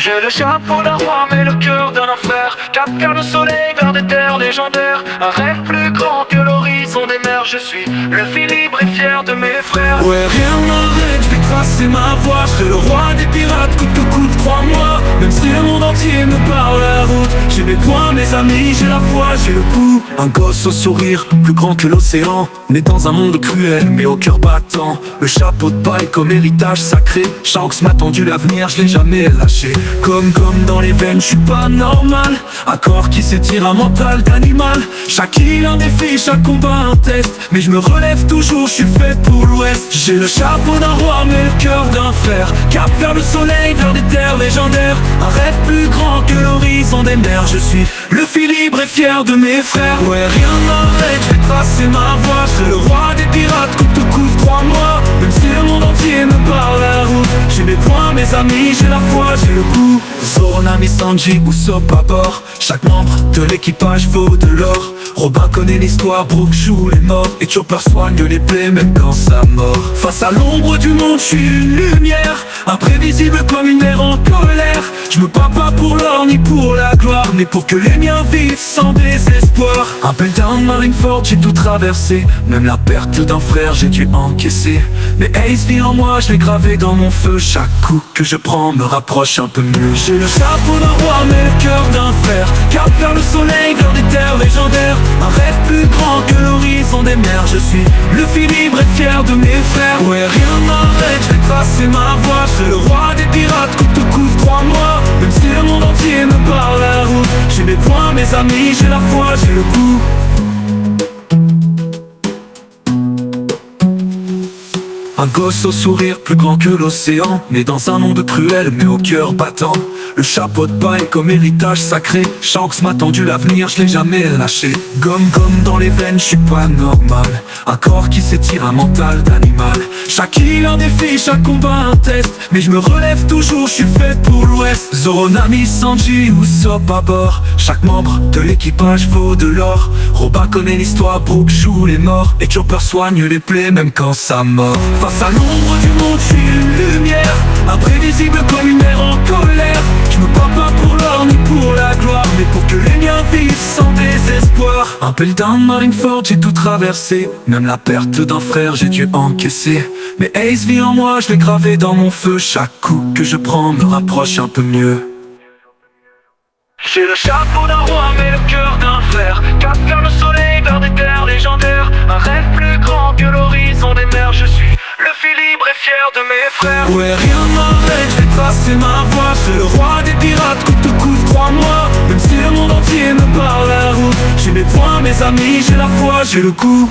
J'ai le chapeau d'un roi mais le cœur d'un enfer. Cap vers le soleil, vers des terres légendaires. Un rêve plus grand que l'horizon des mers. Je suis le Philippe et fier de mes frères. Ouais, rien n'arrête, je vais tracer ma voie. Je serai le roi des pirates, coûte que coûte, crois-moi. Même si le monde entier me parle la route, j'ai mes points, mes amis, j'ai la foi, j'ai le coup. Un gosse au sourire, plus grand que l'océan. Né dans un monde cruel, mais au cœur battant. Le chapeau de paille comme héritage sacré. Shanks m'a tendu l'avenir, je l'ai jamais lâché. Comme dans les veines, je suis pas normal. Un corps qui s'étire, un mental d'animal. Chaque île un défi, chaque combat un test. Mais je me relève toujours, je suis fait pour l'ouest. J'ai le chapeau d'un roi mais le cœur d'un fer. Cap vers le soleil, vers des terres légendaires. Un rêve plus grand que l'horizon des mers. Je suis le Philippe et fier de mes frères. Ouais, rien n'arrête, je vais tracer ma voie. Je serai le roi des pirates, coûte que coûte, crois-moi. Même si le monde entier me barre la route, j'ai mes points, mes amis, j'ai la foi, j'ai le coup. Zoro, Nami, Sanji, Usopp à bord. Chaque membre de l'équipage vaut de l'or. Robin connaît l'histoire, Brook joue les morts. Et Chopper soigne les plaies même quand ça mord. Face à l'ombre du monde, je suis une lumière. Imprévisible comme une mer en colère. Je me bats pas pour l'or ni pour la gloire, mais pour que les miens vivent sans désespoir. Appel d'un Marineford, j'ai tout traversé. Même la perte d'un frère, j'ai dû encaisser. Mais Ace vit en moi, je l'ai gravé dans mon feu. Chaque coup que je prends me rapproche un peu mieux. J'ai le chapeau d'un roi mais le cœur d'un fer. Cap vers le soleil, vers des terres légendaires. Un rêve plus grand que l'horizon des mers. Je suis le Philippe et fier de mes frères. Ouais, rien n'arrête, je vais tracer ma voie. Je serai le roi des pirates, coûte que coûte, crois-moi. Même si le monde entier me barre la route, j'ai mes points, mes amis, j'ai la foi, j'ai le coup. Un gosse au sourire plus grand que l'océan. Né dans un monde cruel mais au cœur battant. Le chapeau de paille comme héritage sacré. Shanks m'a tendu l'avenir, je l'ai jamais lâché. Gomme dans les veines, je suis pas normal. Un corps qui s'étire, un mental d'animal. Chaque île un défi, chaque combat un test. Mais je me relève toujours, je suis fait pour l'ouest. Zoro, Nami, Sanji, Usopp à bord. Chaque membre de l'équipage vaut de l'or. Robin connaît l'histoire, Brook joue les morts. Et Chopper soigne les plaies même quand ça mord. Face à l'ombre du monde, je suis une lumière. Imprévisible comme une mer en colère. Je me bats pas pour l'or ni pour la gloire, mais pour que les miens vivent sans désespoir. Appel d'un Marineford, j'ai tout traversé. Même la perte d'un frère, j'ai dû encaisser. Mais Ace vit en moi, je l'ai gravé dans mon feu. Chaque coup que je prends me rapproche un peu mieux. J'ai le chapeau d'un roi mais le cœur d'un fer. Cap vers le soleil, vers des terres légendaires. Un rêve plus grand que l'horizon des mers. Je suis le Philippe et fier de mes frères. Ouais, rien n'arrête, je vais tracer ma voie. Je serai le roi des pirates, coûte que coûte, crois-moi. Même si le monde entier me barre la route, j'ai mes points, mes amis, j'ai la foi, j'ai le coup.